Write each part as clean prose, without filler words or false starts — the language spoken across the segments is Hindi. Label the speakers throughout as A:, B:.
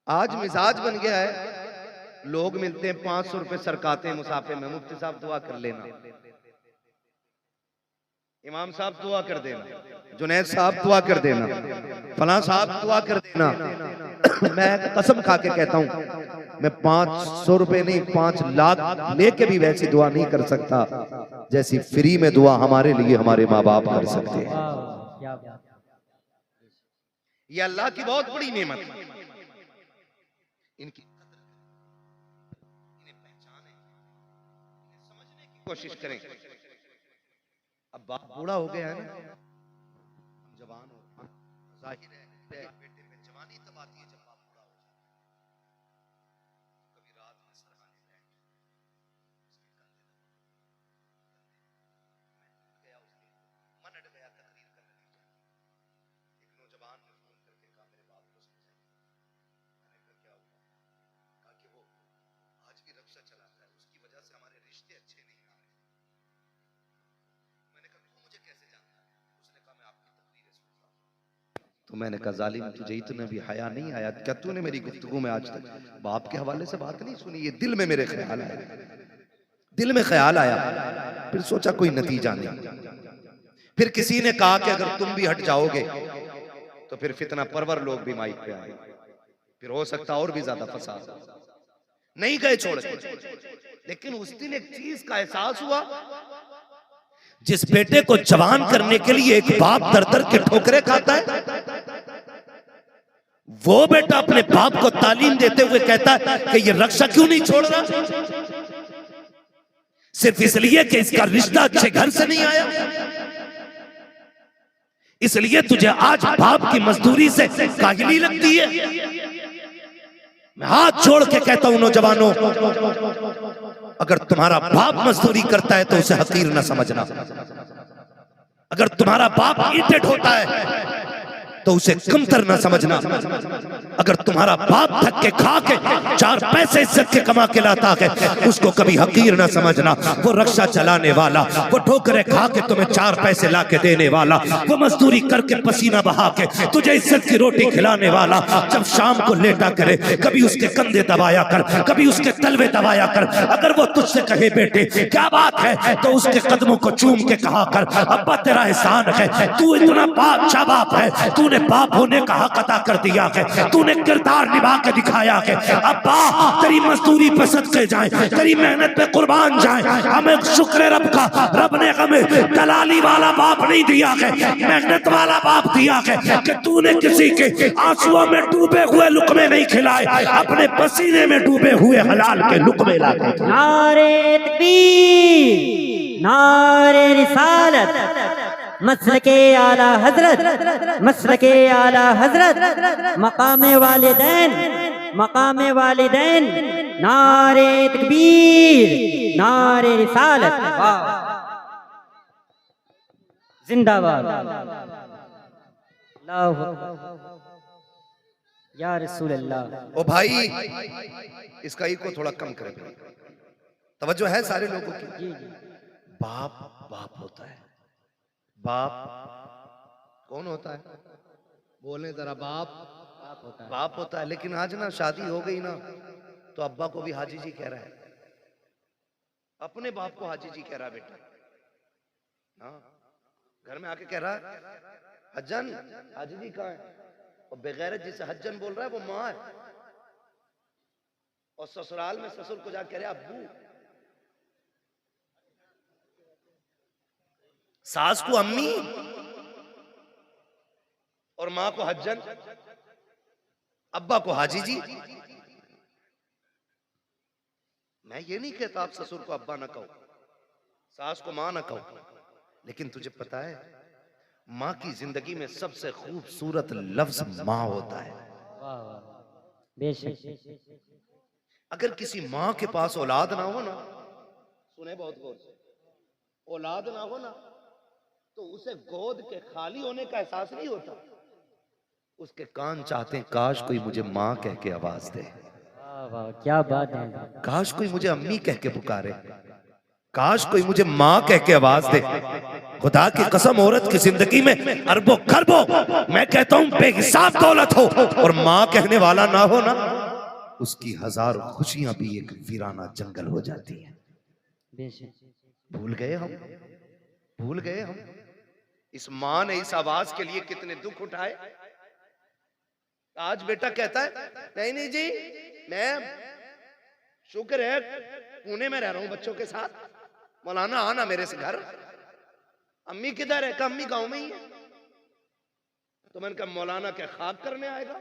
A: आज मिजाज बन गया है, लोग मिलते हैं 500 रुपए सरकाते हैं मुसाफे में, मुफ्ती साहब दुआ कर लेना, इमाम साहब दुआ कर देना, जुनैद साहब दुआ कर देना, फलां साहब दुआ कर देना। मैं कसम खा के कहता हूं, मैं 500 रुपए नहीं 5 लाख लेके भी वैसी दुआ नहीं कर सकता जैसी फ्री में दुआ हमारे लिए हमारे माँ बाप कर सकते हैं। ये अल्लाह की बहुत बड़ी नेमत है। इनकी इन्हें पहचाने, इन्हें समझने की कोशिश करें। अब बाप बूढ़ा हो गया है ना, जवान हो, जाहिर है बेटे में जवानी तब आती है जब बाप बूढ़ा हो जाता है। कभी रात में सरहाने बैठ गया, उसके मन अड़ गया तकरीर का नतीजा। एक नौजवान ने फोन करके कहा मेरे बाप को समझाइए। मैंने कहा क्या हुआ? कहा कि वो आज भी रक्षा चलाता है, उसकी वजह से हमारे रिश्ते अच्छे नहीं आ रहे। मैंने कहा तू मुझे कैसे जानता है? उसने कहा मैं आपकी तकरीरें सुनता हूं। तो मैंने कहा जालिम तुझे इतना भी हया नहीं आया क्या? तूने मेरी गुफ्तगू में आज तक बाप के हवाले से बात नहीं सुनी? ये दिल में मेरे ख्याल आया, दिल में ख्याल आया, फिर सोचा कोई नतीजा नहीं। फिर किसी ने कहा कि अगर तुम भी हट जाओगे तो फिर फितना परवर लोग भी माइक पे आए, फिर हो सकता और भी ज्यादा फसाद। नहीं गए छोड़ के, लेकिन उस दिन एक चीज का एहसास हुआ, जिस बेटे को जवान करने के लिए एक बाप दर दर के ठोकरे खाता है, वो बेटा अपने बाप को तालीम देते हुए कहता है कि ये रक्षा क्यों नहीं छोड़ रहा? सिर्फ इसलिए कि इसका रिश्ता अच्छे घर से नहीं आया, इसलिए तुझे आज बाप की मजदूरी से काहिली लगती है। मैं हाथ जोड़ के कहता हूं नौजवानों, अगर तुम्हारा बाप मजदूरी करता है तो उसे हकीर न समझना। अगर तुम्हारा बाप ईंटें ढोता है तो उसे कमतर न समझना। अगर तुम्हारा बाप थक के खा के 4 पैसे इज्जत के कमा के लाता है, उसको कभी हकीर न समझना। वो रक्षा चलाने वाला, वो ठोकरे खा के तुम्हें 4 पैसे ला के देने वाला, वो मजदूरी करके पसीना बहा के तुझे इज्जत की रोटी खिलाने वाला, जब शाम को लेटा करे कभी उसके कंधे दबाया कर, कभी उसके तलवे दबाया कर। अगर वो तुझसे कहे बेटे क्या बात है, तो उसके कदमों को चूम के कहा कर अब्बा तेरा एहसान है, तू इतना अच्छा बाप है, तूने बाप होने का हक अदा कर दिया है, तूने किरदार निभा के दिखाया है। अब्बा तेरी मजदूरी पे सदके जाए, तेरी मेहनत पे कुर्बान जाए। हमें शुक्र रब का, रब ने हमें दलाली वाला बाप नहीं दिया है, मेहनत वाला बाप दिया है कि तूने किसी के आंसुओं में डूबे हुए लुकमे नहीं खिलाए, अपने पसीने में डूबे हुए हलाल के लुकमे लाके।
B: नारे तकबीर, नारे रिसालत, मसलके आला हजरत, मसलके आला हजरत, मकामे वालिदैन, मकामे वालिदैन, नारे तकबीर, नारे रिसालत, जिंदाबाद। अल्लाहु या रसूल अल्लाह।
A: ओ भाई इसका ई को थोड़ा कम करें, तवज्जो है सारे लोगों की। बाप बाप होता है, बाप कौन होता है? बोले जरा। बाप बाप होता है। लेकिन आज ना शादी हो गई ना तो अब्बा को भी हाजी जी कह रहा है, अपने बाप को हाजी जी कह रहा है बेटा। हाँ, घर में आके कह रहा है हज्जन, हाजी जी कहाँ है? और बेगैरत जिसे हज्जन बोल रहा है वो माँ है, और ससुराल में ससुर को जाके कह रहे अब्बू। सास को अम्मी और मां को हज्जन, अब्बा को हाजी जी। मैं ये नहीं कहता आप ससुर को अब्बा ना कहो, सास को मां ना कहो, लेकिन तुझे पता है मां की जिंदगी में सबसे खूबसूरत लफ्ज मां होता है।
B: बेशक।
A: अगर किसी मां के पास औलाद ना हो ना, सुने बहुत गौर से, औलाद ना हो ना तो उसे गोद के खाली होने का एहसास नहीं होता। उसके कान चाहते हैं काश कोई मुझे माँ कह के आवाज दे,
B: वाह क्या बात है,
A: काश कोई मुझे अम्मी कह के पुकारे, काश कोई मुझे माँ कह के आवाज दे। खुदा की कसम औरत की जिंदगी में अरबों खरबों, मैं कहता हूँ बेहिसाब दौलत हो और माँ कहने वाला ना हो ना, उसकी हजारों खुशियां भी एक वीराना जंगल हो जाती है।
B: बेशक।
A: भूल गए हम, भूल गए हम। इस मां ने इस आवाज के लिए कितने दुख उठाए। आज बेटा कहता है नहीं नहीं जी, मैं शुक्र है पुणे में रह रहा हूं बच्चों के साथ, मौलाना आना मेरे से घर। अम्मी किधर है? का अम्मी गांव में ही है। तो मैंने कहा मौलाना क्या खाक करने आएगा?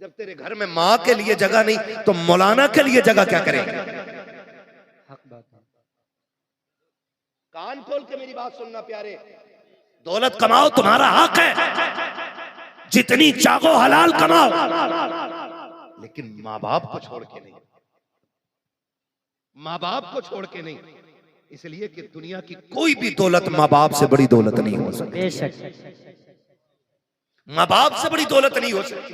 A: जब तेरे घर में मां के लिए जगह नहीं तो मौलाना के लिए जगह क्या करेगा?
B: हक बात है।
A: कान खोल के मेरी बात सुनना प्यारे। दौलत कमाओ, तुम्हारा हक है, जितनी चाहो हलाल कमाओ, लेकिन माँ बाप को छोड़ के नहीं, माँ बाप को छोड़ के नहीं। इसलिए कि दुनिया की कोई भी दौलत माँ बाप से बड़ी दौलत नहीं हो सकती।
B: बेशक।
A: माँ बाप से बड़ी दौलत नहीं हो सकती।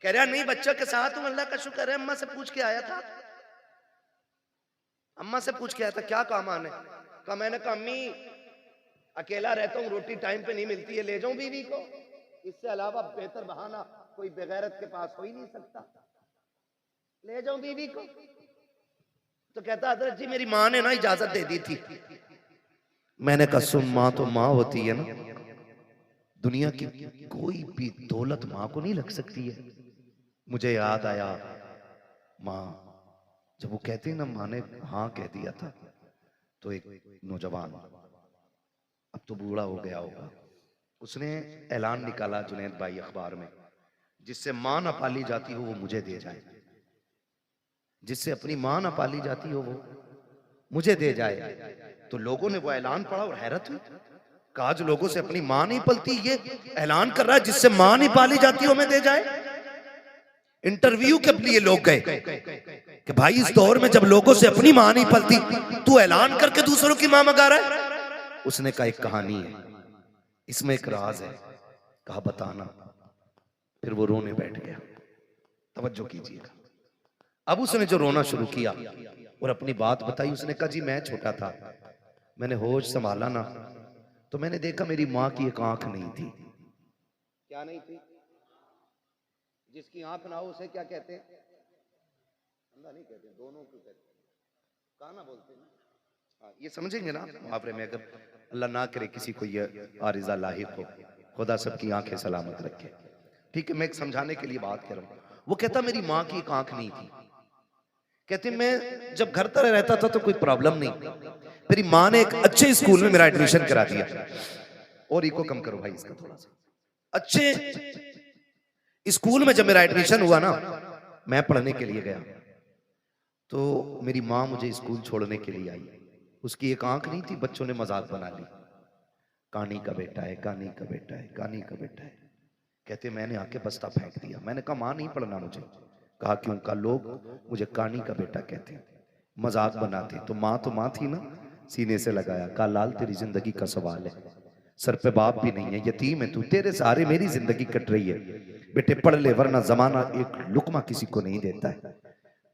A: कह रहा नहीं बच्चों के साथ हूं, अल्लाह का शुक्र है। अम्मा से पूछ के आया था, अम्मा से पूछ के आया था क्या काम आने का। मैंने कहा अम्मी अकेला रहता हूँ, रोटी टाइम पे नहीं मिलती है, ले जाऊं बीवी को? इससे अलावा बेहतर बहाना कोई बेगैरत के पास हो ही नहीं सकता, ले जाऊं बीवी को? तो कहता हजरत जी मेरी माँ ने ना इजाजत दे दी थी। मैंने कहा सुन, माँ तो माँ होती है ना, दुनिया की कोई भी दौलत माँ को नहीं लग सकती है। मुझे याद आया माँ, जब वो कहते हैं ना माँ ने हाँ कह दिया था, तो एक नौजवान, अब तो बूढ़ा हो गया होगा, उसने ऐलान निकाला जुनैद भाई अखबार में, जिससे माँ न पाली जाती हो वो मुझे दे जाए, जिससे अपनी माँ न पाली जाती हो वो मुझे दे जाए। तो लोगों ने वो ऐलान पढ़ा और हैरत हुई, कहा आज लोगों से अपनी माँ नहीं पलती, ये ऐलान कर रहा है जिससे माँ नहीं पाली जाती हो मैं दे जाए। इंटरव्यू के लिए लोग गए कि भाई इस दौर में जब लोगों से अपनी माँ नहीं पलती, तू ऐलान करके दूसरों की माँ मंगा रहा है। उसने कहा एक कहानी है, इसमें एक राज है। कहा बताना। फिर वो रोने बैठ गया। तवज्जो कीजिएगा। अब उसने जो रोना शुरू किया और अपनी बात बताई, उसने कहा जी मैं छोटा था, मैंने होश संभाला ना, तो मैंने देखा मेरी माँ की एक आंख नहीं थी। क्या नहीं थी? जिसकी आंख ना हो उसे क्या कहते हैं? अंधा नहीं कहते, दोनों को कहते हैं, काना बोलते हैं। हाँ, ये समझेंगे ना मुहावरे में। अगर अल्लाह ना करे किसी को ये आरिज़ा लाहिक हो, खुदा सबकी आंखें सलामत रखे। ठीक है, मैं एक समझाने के लिए बात कर रहा हूँ। वो कहता मेरी माँ की एक आंख नहीं थी। कहते मैं जब घर तरह रहता था तो कोई प्रॉब्लम नहीं, मेरी माँ ने एक अच्छे स्कूल में मेरा एडमिशन करा दिया। और इको कम करो भाई इसका थोड़ा सा। अच्छे स्कूल में जब मेरा एडमिशन हुआ ना, मैं पढ़ने के लिए गया, तो मेरी माँ मुझे स्कूल छोड़ने के लिए आई। उसकी एक आंख नहीं थी, बच्चों ने मजाक बना ली, कानी का बेटा है, कानी का बेटा है, कानी का बेटा है। कहते मैंने आके बस्ता फेंक दिया। मैंने कहा माँ नहीं पढ़ना मुझे। कहा क्यों? का लोग मुझे कानी का बेटा कहते हैं, मजाक बनाते। तो माँ थी ना, सीने से लगाया। कहा लाल तेरी जिंदगी का सवाल है, सर पे बाप भी नहीं है, यतीम है तू, तेरे सहारे मेरी जिंदगी कट रही है। बेटे पढ़ ले वरना जमाना एक लुकमा किसी को नहीं देता है,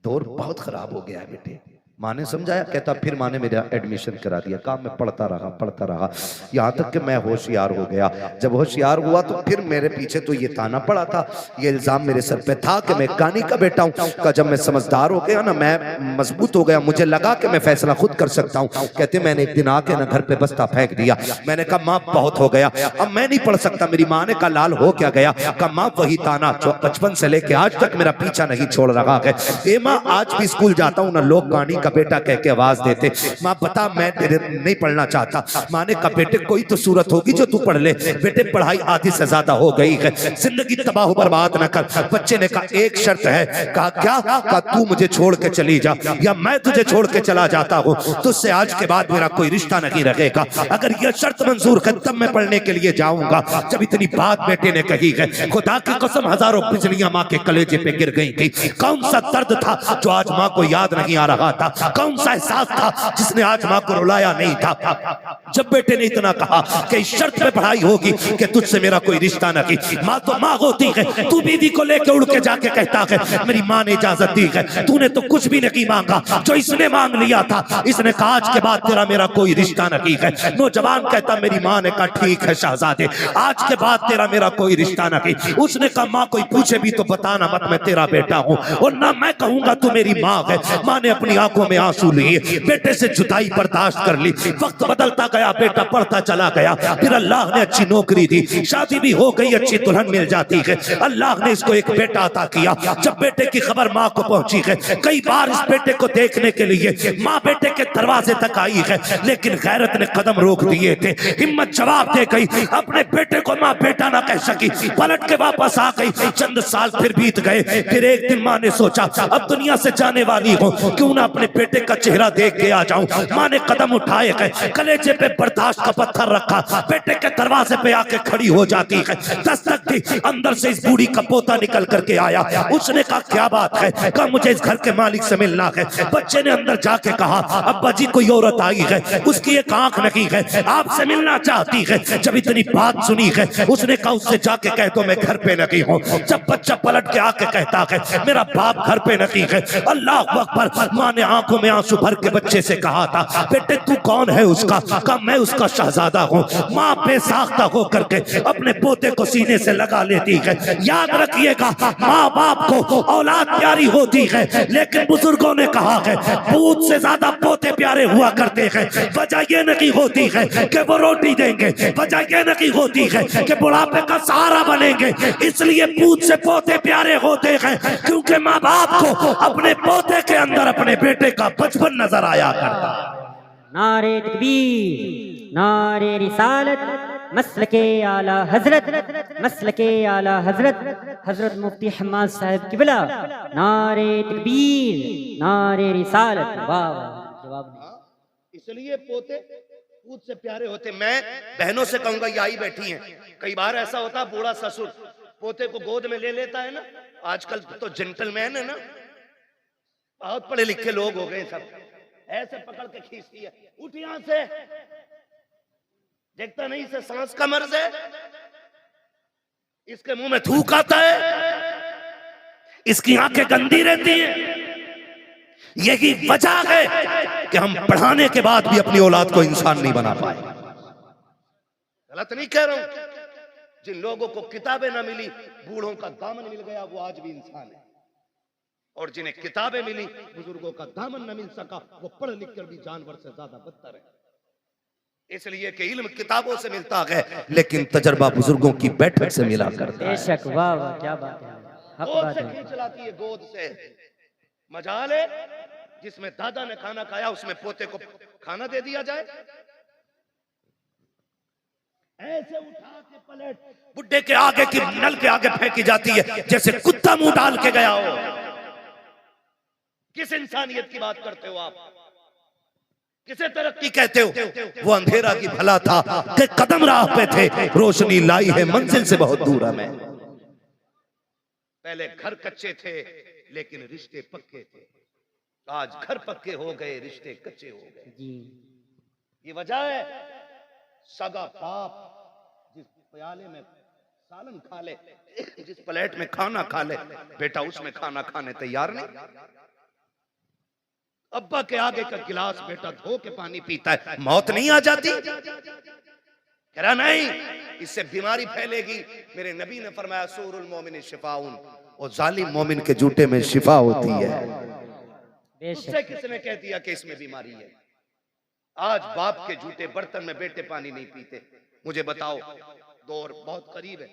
A: दौर बहुत खराब हो गया है बेटे। माँ ने समझाया। कहता फिर माँ ने मेरा एडमिशन करा दिया। कहा मैं पढ़ता रहा यहाँ तक कि मैं होशियार हो गया। जब होशियार हुआ तो फिर मेरे पीछे तो ये ताना पड़ा था, ये इल्जाम मेरे सर पे था कि मैं कानी का बेटा हूँ। का जब मैं समझदार हो गया ना, मैं मजबूत हो गया, मुझे लगा कि मैं फैसला खुद कर सकता हूँ। कहते मैंने एक दिन आके ना घर पे बस्ता फेंक दिया। मैंने कहा माँ बहुत हो गया, अब मैं नहीं पढ़ सकता। मेरी माँ ने कहा लाल हो क्या गया? कहा माँ वही ताना जो बचपन से लेके आज तक मेरा पीछा नहीं छोड़ रहा है। ए माँ आज भी स्कूल जाता हूँ ना, लोग कानी का बेटा कह के आवाज देते। माँ बता मैं तेरे नहीं पढ़ना चाहता। माँ ने कहा बेटे कोई तो सूरत होगी जो तू पढ़ ले। बेटे पढ़ाई आधी से ज्यादा हो गई है, जिंदगी तबाह बर्बाद न कर। बच्चे ने कहा एक शर्त है। कहा क्या? कहा तू मुझे छोड़ के चली जा या मैं तुझे छोड़ के चला जाता हूँ, तुझसे आज के बाद मेरा कोई रिश्ता नहीं रहेगा। अगर यह शर्त मंजूर है तब मैं पढ़ने के लिए जाऊंगा। जब इतनी बात बेटे ने कही है, खुदा की कसम हजारों बिजलियां माँ के कलेजे पे गिर गई थी। कौन सा दर्द था जो आज माँ को याद नहीं आ रहा था? कौन सा एहसास था जिसने आज माँ को रुलाया नहीं था? जब बेटे ने इतना कहा कि इस शर्त पे पढ़ाई होगी कि तुझसे मेरा कोई रिश्ता न की। माँ तो माँ होती है, तू बीवी को लेके उड़ के जाके कहता है मेरी माँ ने इजाजत दी है, तूने तो कुछ भी नहीं मांगा, जो इसने मांग लिया था। इसने कहा आज के बाद तेरा मेरा कोई रिश्ता न की है। नौजवान कहता मेरी माँ ने कहा ठीक है शहजादे, आज के बाद तेरा मेरा कोई रिश्ता न की। उसने कहा माँ कोई पूछे भी तो बताना मत, मैं तेरा बेटा हूँ और ना मैं कहूंगा तू मेरी माँ है। माँ ने अपनी आंखों में आंसू लिए, बेटे से जुदाई बर्दाश्त कर ली। वक्त बदलता गया, बेटा पढ़ता चला गया, फिर अल्लाह ने अच्छी नौकरी दी, शादी भी हो गई, अच्छी दुल्हन मिल जाती है। अल्लाह ने इसको एक बेटा अता किया। जब बेटे की खबर माँ को पहुंची है, कई बार इस बेटे को देखने के लिए माँ बेटे के दरवाजे तक आई है, लेकिन गैरत ने कदम रोक दिए थे। हिम्मत जवाब दे गई, अपने बेटे को माँ बेटा ना कह सकी, पलट के वापस आ गई। चंद साल फिर बीत गए। फिर एक दिन माँ ने सोचा अब दुनिया से जाने वाली हूँ, क्यों ना अपने बेटे का चेहरा देख के आ जाऊं। माँ ने कदम उठाए गए, कलेजे पे बर्दाश्त का पत्थर रखा, बेटे के दरवाजे पे आके खड़ी हो जाती है, दस्तक दी। अंदर से इस बूढ़ी का पोता निकल करके आया। उसने कहा क्या बात है? कहा मुझे इस घर के मालिक से मिलना है। बच्चे ने अंदर जाके कहा अब्बा जी कोई औरत आई है, उसकी एक आंख नहीं है, आपसे मिलना चाहती है। जब इतनी बात सुनी है, उसने कहा उससे जाके कह दो मैं घर पे नहीं हूँ। जब बच्चा पलट के आके कहता है मेरा बाप घर पे नहीं है, अल्लाह अकबर। माँ ने आंखों में आंसू भर के बच्चे से कहा था बेटे तू कौन है उसका? कहा मैं उसका शहजादा हूँ। माँ बेसाख्ता होकर के अपने पोते को सीने से लगा लेती है। याद रखिएगा माँ बाप को औलाद प्यारी होती है, लेकिन बुजुर्गों ने कहा है पूत से ज्यादा पोते प्यारे हुआ करते हैं। वजह यह नहीं होती है कि वो रोटी देंगे, वजह यह नहीं होती है कि बुढ़ापे का सहारा बनेंगे। इसलिए पूत से पोते प्यारे होते हैं क्योंकि माँ बाप को अपने पोते के अंदर अपने बेटे का बचपन नजर आया करता।
B: नारे तकबीर, नारे रिसालत, मसलके आला हजरत, मसलके आला हजरत, हजरत मुफ्ती हम्माद साहब किबला। नारे तकबीर, नारे रिसालत। वाह वाह, जवाब नहीं।
A: इसलिए पोते पूत से प्यारे होते। मैं बहनों से कहूंगा ये आई बैठी हैं, कई बार ऐसा होता है बूढ़ा ससुर पोते को गोद में ले लेता है ना, आजकल तो जेंटलमैन है ना, बहुत पढ़े लिखे लोग हो गए, सब ऐसे पकड़ के खींचती है, उठ यहां से, देखता नहीं इसे सांस का मर्ज है, इसके मुंह में थूक आता है, इसकी आंखें गंदी रहती हैं। यही वजह है कि हम पढ़ाने के बाद भी अपनी औलाद को इंसान नहीं बना पाए। गलत नहीं कह रहा हूं। जिन लोगों को किताबें ना मिली, बूढ़ों का दामन मिल गया, वो आज भी इंसान है। और जिन्हें किताबें मिली, बुजुर्गों का दामन न मिल सका, वो पढ़ लिख कर भी जानवर से ज्यादा बदतर है। इसलिए कि इल्म किताबों से मिलता है, लेकिन तजर्बा बुजुर्गों की बैठक से मिला करता है।
B: बेशक, वाह वाह, क्या बात है, हक
A: गोद
B: बात
A: से
B: है।
A: खींच लाती है, गोद से। मजाल है जिसमें दादा ने खाना खाया उसमें पोते को खाना दे दिया जाए। ऐसे उठा के पलट बुड्ढे के आगे की नल के आगे फेंकी जाती है जैसे कुत्ता मुंह डाल के गया हो। किस इंसानियत की बात करते हो आप? किसे तरक्की कहते हो? वो अंधेरा की भला था कि कदम राह पे थे, रोशनी लाई है मंजिल से बहुत दूर हमें। पहले घर कच्चे थे लेकिन रिश्ते पक्के थे, आज घर पक्के हो गए, रिश्ते कच्चे हो गए।
B: जी,
A: ये वजह है सगा बाप जिस प्याले में सालन खा ले, जिस प्लेट में खाना खा ले, बेटा उसमें खाना खाने तैयार नहीं। अब्बा के आगे का गिलास बेटा धो के पानी पीता है, मौत नहीं आ जाती? कह रहा नहीं, इससे बीमारी फैलेगी। मेरे नबी ने फरमाया सूरुल मोमिन शिफाउन, और जालिम मोमिन के जूते में शिफा होती है। उससे किसने कह दिया कि इसमें बीमारी है? आज बाप के जूते बर्तन में बेटे पानी नहीं पीते। मुझे बताओ, दौर बहुत करीब है।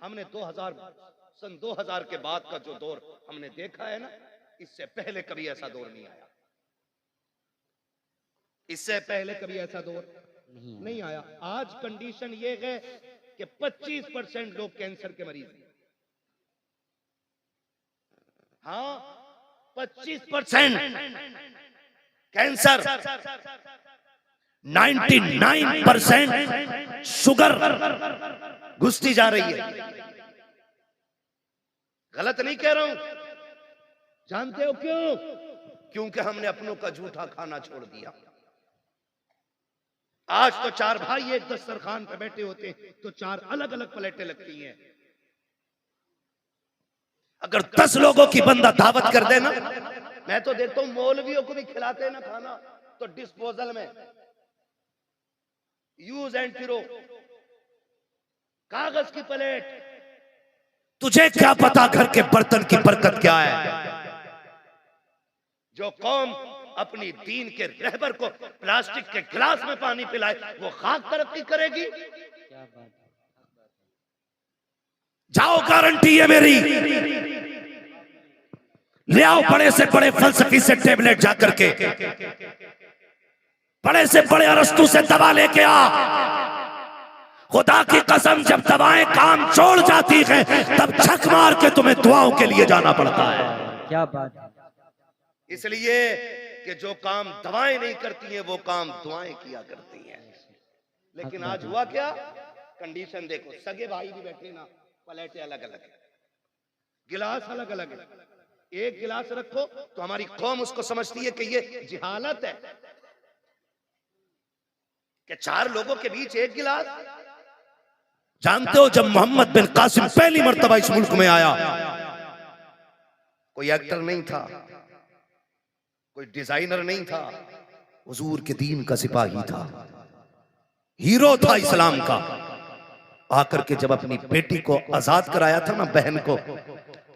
A: हमने सन 2000 के बाद का जो दौर हमने देखा है ना, इससे पहले कभी ऐसा दौर नहीं आया। इससे पहले कभी ऐसा दौर नहीं आया। आज कंडीशन ये है कि 25% लोग कैंसर के मरीज हैं। हाँ, 25% कैंसर, 99% शुगर घुसती जा रही है। गलत नहीं कह रहा हूं। जानते हो क्यों? क्योंकि हमने अपनों का झूठा खाना छोड़ दिया। आज तो 4 भाई एक दस्तरखान पे बैठे होते तो 4 अलग अलग प्लेटें लगती हैं। अगर 10 लोगों की बंदा दावत कर देना, मैं तो देखता हूं मौलवियों को भी खिलाते हैं ना खाना तो डिस्पोजल में, यूज एंड थ्रो, कागज की प्लेट। तुझे क्या पता घर के बर्तन की बरकत क्या है। जो कौम अपनी दीन के रहबर को प्लास्टिक के गिलास में पानी पिलाए वो खाक तरक्की करेगी।
B: क्या बात,
A: जाओ, गारंटी है मेरी, ले आओ बड़े से बड़े फलसफी से टेबलेट जाकर के, बड़े से बड़े अरस्तु से दवा लेके आ। खुदा की कसम, जब दवाएं काम छोड़ जाती हैं तब छक मार के तुम्हें दुआओं के लिए जाना पड़ता है।
B: क्या बात है।
A: इसलिए कि जो काम दवाएं नहीं करती हैं वो काम दुआएं किया करती हैं। लेकिन आज हुआ क्या, कंडीशन देखो, सगे भाई भी बैठे ना, प्लेटें अलग अलग है, गिलास अलग अलग है। एक गिलास रखो तो हमारी कौम उसको समझती है कि ये जिहालत है कि 4 लोगों के बीच एक गिलास। जानते हो, जब मोहम्मद बिन कासिम पहली मर्तबा इस मुल्क में आया, कोई एक्टर नहीं था, कोई डिजाइनर नहीं था, हुजूर के दीन का सिपाही था, हीरो था इस्लाम का। आकर के जब अपनी बेटी को आजाद कराया था ना, बहन को,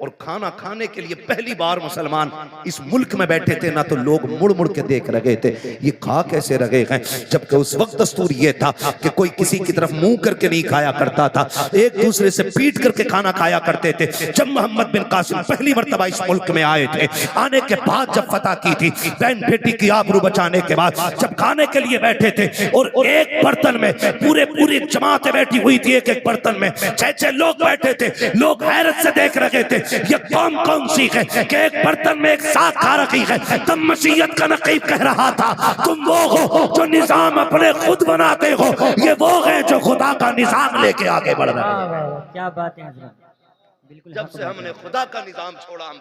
A: और खाना खाने के लिए पहली बार मुसलमान इस मुल्क में बैठे थे ना, तो लोग मुड़ मुड़ के देख रहे थे, ये खा कैसे रहे हैं। जबकि उस वक्त दस्तूर ये था कि कोई किसी की तरफ मुंह करके नहीं खाया करता था, एक दूसरे से पीट करके खाना खाया करते थे। जब मोहम्मद बिन कासिम पहली मर्तबा इस मुल्क में आए थे, आने के बाद जब फतह की थी, बहन बेटी की आबरू बचाने के बाद जब खाने के लिए बैठे थे और एक बर्तन में पूरी जमातें बैठी हुई थी, एक एक बर्तन में 6-6 लोग बैठे थे, लोग हैरत से देख रहे थे ये कौन कौन सी है कि एक बर्तन में एक साथ खा रखी है। तब मसीहत का नकीब कह रहा था, तुम वो हो जो निजाम अपने खुद बनाते हो, ये वो है जो खुदा का निजाम लेके आगे बढ़ रहे हैं।
B: क्या बात है हजरत, बिल्कुल।
A: जब से हमने खुदा का निजाम छोड़ा हम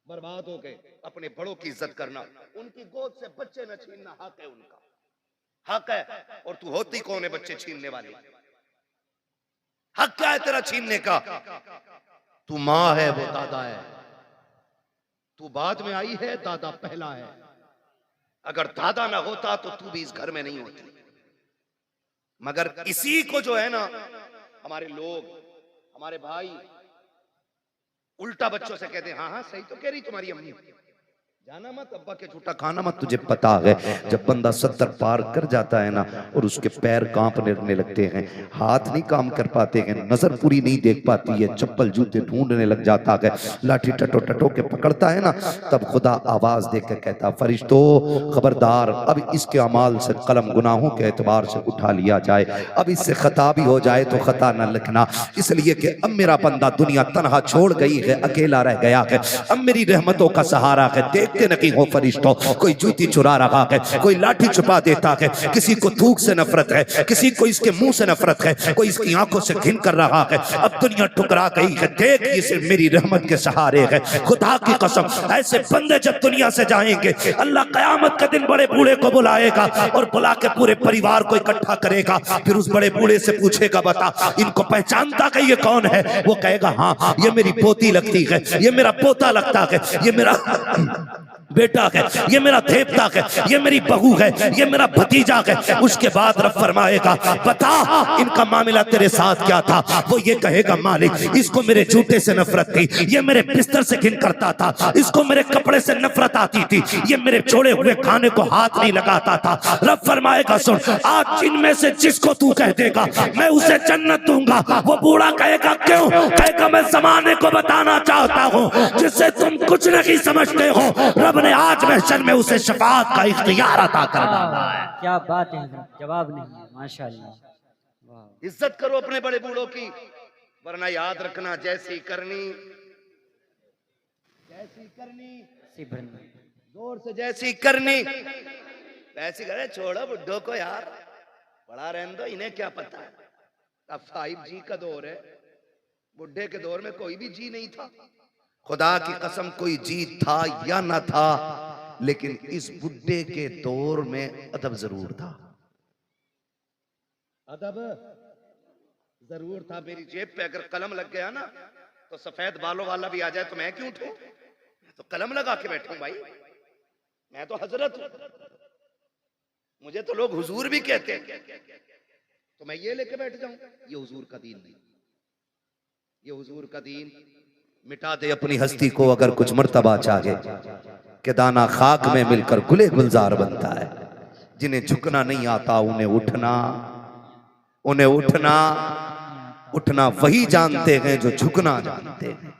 A: बर्बाद हो गए। अपने बड़ों की इज्जत करना, उनकी गोद से बच्चे न छीनना हक है, उनका हक है। और तू होती कौन है बच्चे छीनने वाली? हक क्या है तेरा छीनने का? तू माँ है, वो दादा है, तू बाद में आई है, दादा पहला है। अगर दादा ना होता तो तू भी इस घर में नहीं होती। मगर इसी को जो है ना, हमारे लोग, हमारे भाई उल्टा बच्चों से कहते हैं, हाँ हाँ सही तो कह रही तुम्हारी अम्मी, जाना मत, अब्बा के झूठा खाना मत। तुझे पता है जब बंदा 70 पार कर जाता है ना, और उसके पैर कांपने लगते हैं, हाथ नहीं काम कर पाते हैं, नजर पूरी नहीं देख पाती है, चप्पल जूते ढूंढने लग जाता है, लाठी टटो के पकड़ता है ना, तब खुदा आवाज देकर कहता, फरिश्तों खबरदार, अब इसके अमाल से कलम गुनाहों के एतबार से उठा लिया जाए, अब इससे खता भी हो जाए तो खता न लिखना, इसलिए कि अब मेरा बंदा दुनिया तनहा छोड़ गई है, अकेला रह गया है, अब मेरी रहमतों का सहारा है। देखते नहीं हो फरिश्तों, कोई जूती चुरा रहा है, कोई लाठी छुपा देता है, किसी को थूक से नफरत है, किसी को इसके मुंह से नफरत है, कोई इसकी आंखों से घिन कर रहा है। अब दुनिया ठुकरा गई है, देख ये सिर्फ मेरी रहमत के सहारे है। खुदा की कसम, ऐसे बंदे जब दुनिया से जाएंगे, अल्लाह कयामत के दिन बड़े बूढ़े को बुलाएगा और बुला के पूरे परिवार को इकट्ठा करेगा, फिर उस बड़े बूढ़े से पूछेगा, बता इनको पहचानता कि ये कौन है? वो कहेगा, हाँ ये मेरी पोती लगती है, ये मेरा पोता लगता है, ये मेरा बेटा है, ये मेरा देवता है, ये मेरी बहू है, ये मेरा भतीजा है। उसके बाद रब फरमाएगा, बता इनका मामला तेरे साथ क्या था? वो ये कहेगा, मालिक इसको मेरे जूते से नफरत थी, ये मेरे बिस्तर से घिन करता था, इसको मेरे कपड़े से नफरत आती थी, ये मेरे छोड़े हुए खाने को हाथ नहीं लगाता था। रब फरमाएगा, सुन, आज इनमें से जिसको तू कह देगा मैं उसे जन्नत दूंगा। वो बूढ़ा कहेगा, क्यों? कहेगा, मैं जमाने को बताना चाहता हूँ जिससे तुम कुछ नहीं समझते हो, रब ने आज महशर में उसे शफाअत का इख्तियार अता कर डाला है।
B: क्या बात है, जवाब नहीं है, माशाअल्लाह।
A: इज्जत करो अपने बड़े बूढ़ों की, वरना याद रखना, जैसी करनी जोर से, जैसी करनी वैसी करे। छोड़ो बुड्ढों को यार, बड़ा रहने दो, इन्हें क्या पता है। अब 5G का दौर है, बुढ़े के दौर में कोई भी जी नहीं था, खुदा की कसम कोई जीत था या ना था, लेकिन इस बुड्ढे के दौर में अदब जरूर था। अदब जरूर था। मेरी जेब पे अगर कलम लग गया ना तो सफेद बालों वाला भी आ जाए तो मैं क्यों उठूं? तो कलम लगा के बैठूं भाई, मैं तो हजरत हूं, मुझे तो लोग हुजूर भी कहते हैं, तो मैं ये लेके बैठ जाऊं? ये हुजूर का दीन नहीं। ये हुजूर का दीन मिटा दे अपनी हस्ती को अगर कुछ मर्तबा चाहे, कि दाना खाक में मिलकर गुले गुलजार बनता है। जिन्हें झुकना नहीं आता उन्हें उठना, उन्हें उठना उठना वही जानते हैं जो झुकना जानते हैं।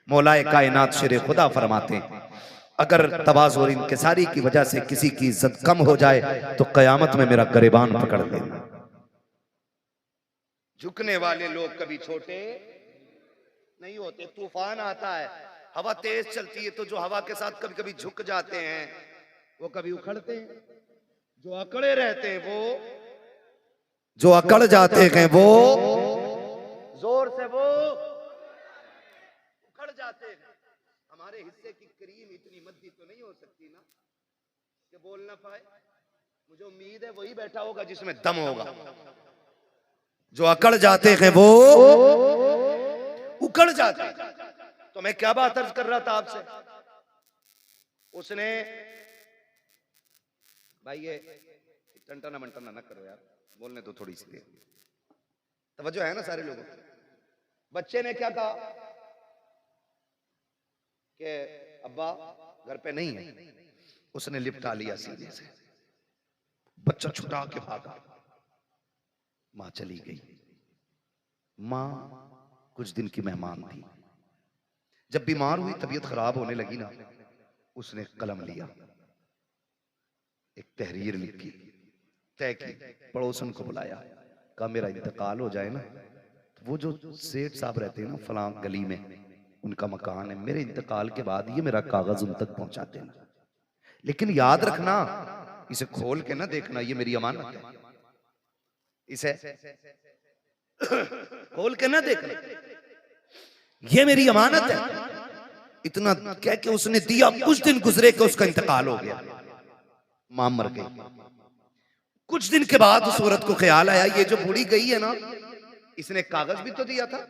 A: मौलाए कायनात शेर खुदा फरमाते हैं, अगर तवाज़ु और इंकिसारी की वजह से किसी की इज्जत कम हो जाए तो कयामत में मेरा गरिबान पकड़ लेना। झुकने वाले लोग कभी छोटे नहीं होते। तूफान आता है, हवा तेज चलती है, तो जो हवा के साथ कभी कभी झुक जाते हैं वो कभी उखड़ते हैं। जो अकड़े रहते हैं वो, जो अकड़ जाते हैं वो जोर से वो उखड़ जाते हैं। हमारे हिस्से की क्रीम इतनी मद्दी तो नहीं हो सकती ना कि बोल ना पाए। मुझे उम्मीद है वही बैठा होगा जिसमें दम होगा। जो अकड़ जाते हैं वो उकड़ जाते हैं। तो मैं क्या बात अर्ज कर रहा था आपसे, उसने भाई ये टंटना मंटना ना करो यार, बोलने दो थोड़ी सी देर, तवज्जो है ना सारे लोगों की। बच्चे ने क्या कहा कि अब्बा घर पे नहीं है, उसने लिपटा लिया सीने से, बच्चा छुटा के भागा, मां चली गई। मां कुछ दिन की मेहमान थी, जब बीमार हुई, तबीयत खराब होने लगी ना, उसने कलम लिया, एक तहरीर लिखी, तय की, पड़ोसन को बुलाया, कहा मेरा इंतकाल हो जाए ना तो वो जो सेठ साहब रहते हैं ना फलां गली में, उनका मकान है, मेरे इंतकाल के बाद ये मेरा कागज उन तक पहुंचा देना, लेकिन याद रखना इसे खोल के ना देखना, ये मेरी अमानत है, इसे खोल के ना देखना, ये मेरी अमानत है। इतना कह के उसने दिया। कुछ दिन गुजरे कि उसका इंतकाल हो गया, मां मर गई। कुछ दिन के बाद उस औरत को ख्याल आया, ये जो बूढ़ी गई है ना, इसने कागज भी तो दिया था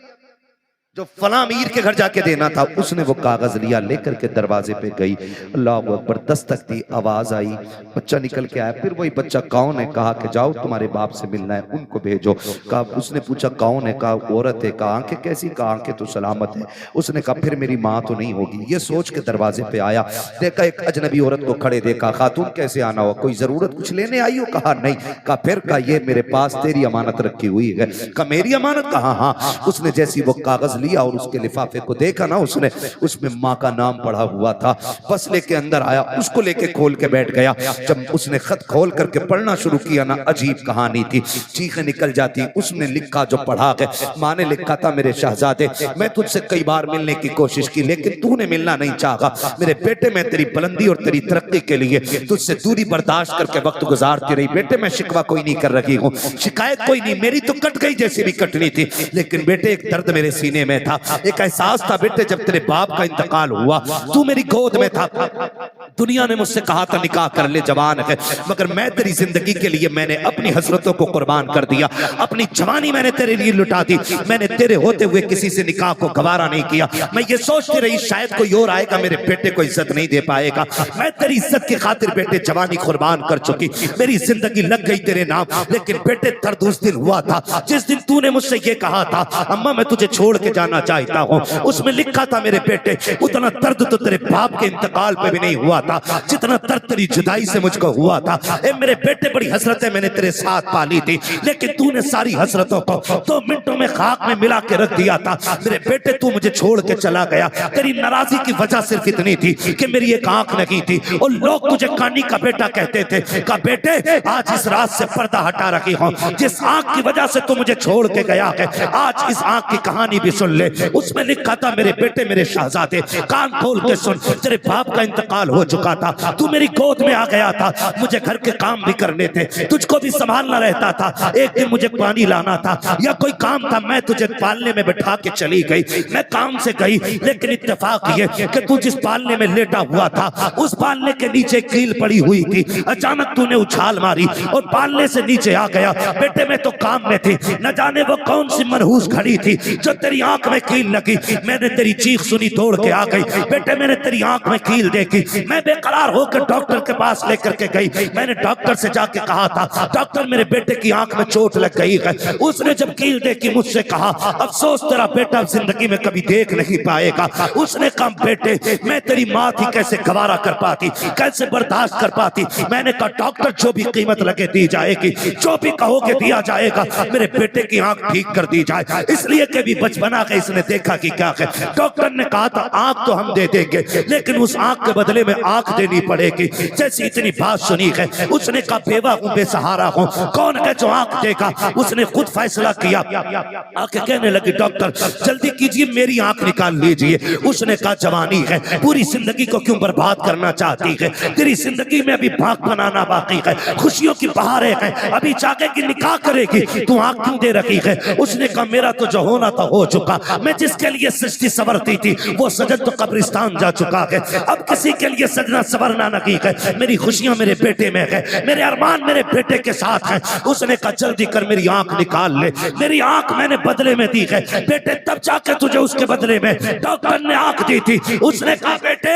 A: जो फला अमीर के घर जाके देना था। उसने वो कागज लिया, लेकर के दरवाजे पे गई, अल्लाह अकबर, दस्तक दी, आवाज आई, बच्चा निकल के आया। फिर वही बच्चा कौन है, कहा कि जाओ तुम्हारे बाप से मिलना है, उनको भेजो। कहा, उसने पूछा कौन है, कहा औरत है। कहा आंखें कैसी, कहा आंखें तो सलामत है। उसने कहा फिर मेरी माँ तो नहीं होगी। ये सोच के दरवाजे पे आया, देखा एक अजनबी औरत को खड़े देखा। खातून कैसे आना हो, कोई जरूरत कुछ लेने आई हो? कहा नहीं। कहा फिर? कहा ये मेरे पास तेरी अमानत रखी हुई है। कहा मेरी अमानत? कहा हाँ। उसने जैसी वो कागज लिया और उसके लिफाफे को देखा ना, उसने उसमें माँ का नाम पढ़ा हुआ था। बस लेके अंदर आया, उसको लेके खोल के बैठ गया। जब उसने खत खोल करके पढ़ना शुरू किया ना, अजीब कहानी थी, चीखें निकल जाती। उसने लिखा जो पढ़ा है, माँ ने लिखा था मेरे शहजादे, मैं तुझसे कई बार मिलने की कोशिश की लेकिन तूने मिलना नहीं चाहा। मेरे बेटे, मैं तेरी बुलंदी और तेरी तरक्की के लिए तुझसे दूरी बर्दाश्त करके वक्त गुजारती रही। बेटे मैं शिकवा कोई नहीं कर रही हूँ, शिकायत कोई नहीं, मेरी तो कट गई जैसी भी कटनी थी, लेकिन बेटे एक दर्द मेरे सीने में था, एक एहसास था बेटे जब तेरे बाप का इंतकाल हुआ तू मेरी गोद में था। दुनिया ने मुझसे कहा था निकाह कर ले, जवान है, मगर मैं तेरी जिंदगी के लिए मैंने अपनी हसरतों को कुर्बान कर दिया, अपनी जवानी मैंने तेरे लिए लुटा दी। मैंने तेरे होते हुए किसी से निकाह को गवारा नहीं किया। मैं ये सोचती रही शायद कोई और आएगा मेरे बेटे को इज्जत नहीं दे पाएगा। मैं तेरी इज्जत की खातिर बेटे जवानी कुर्बान कर चुकी, मेरी जिंदगी लग गई तेरे नाम। लेकिन बेटे दर्द उस दिन हुआ था जिस दिन तूने मुझसे ये कहा था अम्मा मैं तुझे छोड़ के जाना चाहता हूँ। उसमें लिखा था मेरे बेटे उतना दर्द तो तेरे बाप के इंतकाल पे भी नहीं हुआ था जितना दर्द तेरी जुदाई से मुझको हुआ था। ए मेरे बेटे बड़ी हसरतें मैंने तेरे साथ पाली थी, लेकिन तूने सारी हसरतों को 2 मिनटों में खाक में मिला के रख दिया था। मेरे बेटे तू मुझे छोड़ के चला गया, तेरी नाराजगी की वजह सिर्फ इतनी थी कि मेरी एक आंख नहीं थी और लोग तुझे कानी का बेटा कहते थे। कहा बेटे आज इस रात से पर्दा हटा रखी हूँ, जिस आंख की वजह से तू मुझे छोड़ के गया है आज इस आंख की कहानी भी सुन ले। उसमें लिखा था मेरे बेटे मेरे शहजादे कान खोल के सुन, तेरे बाप का इंतकाल हो चुका था, तू मेरी गोद में आ गया था, मुझे घर के काम भी करने थे, तुझको भी संभालना रहता था, एक दिन मुझे पानी लाना था या कोई काम था, मैं तुझे पालने में बैठा के चली गई, मैं काम से गई, लेकिन इत्तेफाक ये कि तू जिस पालने में लेटा हुआ था उस पालने के नीचे कील पड़ी हुई थी, अचानक तूने उछाल मारी और पालने से नीचे आ गया। बेटे मैं तो काम में थी, न जाने वो कौन सी मनहूस घड़ी थी जो तेरी आंख में कील लगी, मैंने तेरी चीख सुनी, दौड़ के आ गई। बेटे मैंने तेरी आंख में कील देखी, मैं बेकरार होकर डॉक्टर के पास लेकर के गई, मैंने डॉक्टर से जाके कहा था डॉक्टर मेरे बेटे की आंख में चोट लग गई है। उसने जब कील देखी मुझसे कहा अफसोस तेरा बेटा जिंदगी में कभी देख नहीं पाएगा। उसने कहा बेटे मैं तेरी माँ थी, कैसे गवारा कर पाती, कैसे बर्दाश्त कर पाती। मैंने कहा डॉक्टर जो भी कीमत लगे दी जाएगी, जो भी कहोगे दिया जाएगा, मेरे बेटे की आंख ठीक कर दी जाए, इसलिए कि भी बचपना का इसने देखा कि क्या है। डॉक्टर ने कहा था आंख तो हम दे देंगे, लेकिन उस आंख के बदले में आंख देनी पड़ेगी। जैसी इतनी बात सुनी है उसने कहा बेवा हूं, बेसहारा हूं, कौन है जो आंख देगा। उसने खुद फैसला किया, आके कहने लगी डॉक्टर जल्दी कीजिए मेरी आंख निकाल लीजिए। उसने कहा जवानी है, पूरी जिंदगी को क्यों बर्बाद करना चाहती है, तेरी जिंदगी में अभी भाग बनाना बाकी है, खुशियों की बहारें हैं, अभी जागेगी निकाह करेगी, तू आंख क्यों दे रखी है। उसने कहा मेरा तो जो होना था हो चुका, मैं जिसके लिए सृष्टि संवरती थी वो सजन तो कब्रिस्तान जा चुका है, अब किसी के लिए सजना संवरना नहीं है। मेरी खुशियां मेरे बेटे में है, मेरे अरमान मेरे बेटे के साथ है। उसने कहा जल्दी कर मेरी आंख निकाल ले, मेरी आंख मैंने बदले में दी है बेटे, तब जाके तुझे उसके बदले में डॉक्टर ने आंख दी थी। उसने कहा बेटे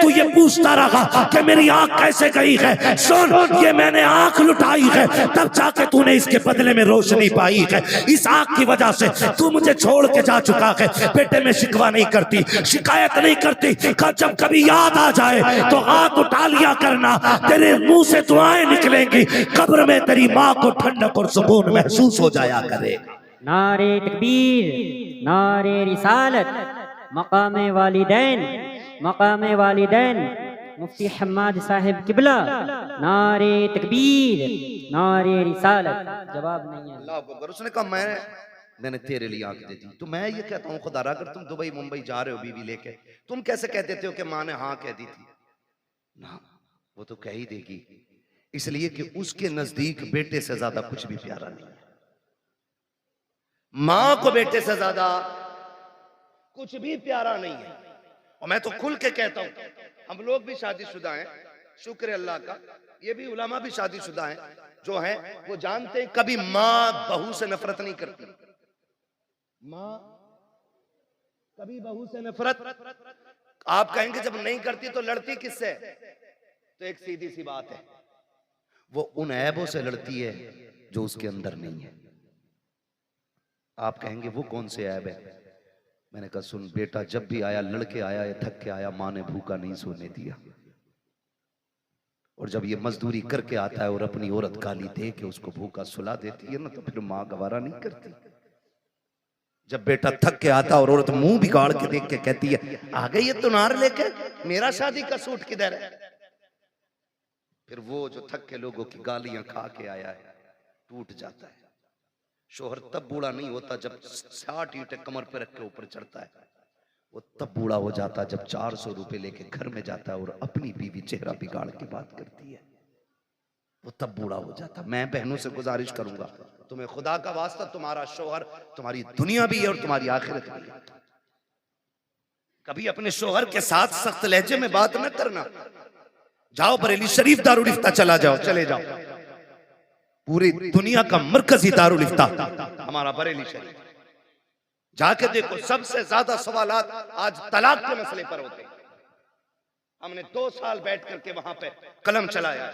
A: तू ये पूछता रहा कि मेरी आंख कैसे गई है, सुन ये मैंने आंख लुटाई है, तब जाके तूने इसके बदले में रोशनी पाई है। इस आंख की वजह से तू मुझे छोड़ के जा चुका है। बेटे मैं शिकवा नहीं करती, शिकायत नहीं करती, जब कभी याद आ जाए तो हाथ उठा लिया करना, तेरे मुंह से दुआएं निकलेंगी, कब्र में तेरी माँ को ठंडक और सुकून महसूस हो जाया करेगा।
B: नारे तकबीर, नारे रिसालत, मकामे वालिदैन, मकामे वालिदैन, मुफ्ती हम्माद साहिब किबला, नारे तकबीर, नारे रिसालत। जवाब नहीं है।
A: अल्लाह अकबर। उसने कहा मैंने तेरे लिए आंख दे दी। तो मैं ये कहता हूँ खुदा अगर तुम दुबई मुंबई जा रहे हो बीवी लेके, तुम कैसे कह देते हो कि माँ ने हाँ कह दी थी ना, वो तो कह ही देगी, इसलिए कि उसके नजदीक बेटे से ज्यादा कुछ भी प्यारा नहीं है। माँ को बेटे से ज्यादा कुछ भी प्यारा नहीं है। और मैं तो खुल के कहता हूं, हम लोग भी शादीशुदा हैं, शुक्र है अल्लाह का, ये भी उलमा भी शादीशुदा हैं, जो हैं वो जानते हैं कभी माँ बहू से नफरत नहीं करती। माँ कभी बहू से नफरत, आप कहेंगे जब नहीं करती तो लड़ती किससे, तो एक सीधी सी बात है, वो उन ऐबों से लड़ती है जो उसके अंदर नहीं है। आप कहेंगे वो कौन से ऐब है। मैंने कहा सुन बेटा, जब भी आया लड़के आया या थक के आया, माँ ने भूखा नहीं सोने दिया, और जब ये मजदूरी करके आता है और अपनी औरत गाली दे के उसको भूखा सुला देती है ना, तो फिर माँ गवारा नहीं करती। जब बेटा थक के आता और औरत मुंह बिगाड़ के देख के कहती है आ गई ये तुनार लेके, मेरा शादी का सूट किधर है, फिर वो जो थक के लोगों की गालियां खा के आया है टूट जाता है। शोहर तब बूढ़ा नहीं होता जब 60 ईंटें कमर पे रख के ऊपर चढ़ता है, वो तब बूढ़ा हो जाता जब 400 रुपए लेके घर में जाता है और अपनी बीवी चेहरा बिगाड़ के बात करती है, वो तब बूढ़ा हो जाता। मैं बहनों से गुजारिश करूंगा, तुम्हें खुदा का वास्ता, तुम्हारा शोहर तुम्हारी दुनिया भी है और तुम्हारी आखिरत भी है। कभी अपने शोहर के साथ सख्त लहजे में बात न करना। जाओ बरेली शरीफ दारुल इफ्ता चला जाओ, चले जाओ, पूरी दुनिया का मरकजी दारुल इफ्ता हमारा बरेली शरीफ, जाके देखो सबसे ज्यादा सवालात आज तलाक के मसले पर होते हैं। हमने 2 साल बैठ करके वहां पे कलम चलाया,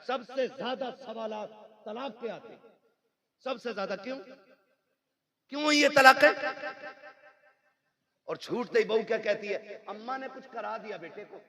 A: सबसे ज्यादा सवालात तलाक के आते हैं, सबसे ज्यादा। क्यों ये तलाक है? और छूटते ही बहू क्या कहती है, अम्मा ने कुछ करा दिया बेटे को,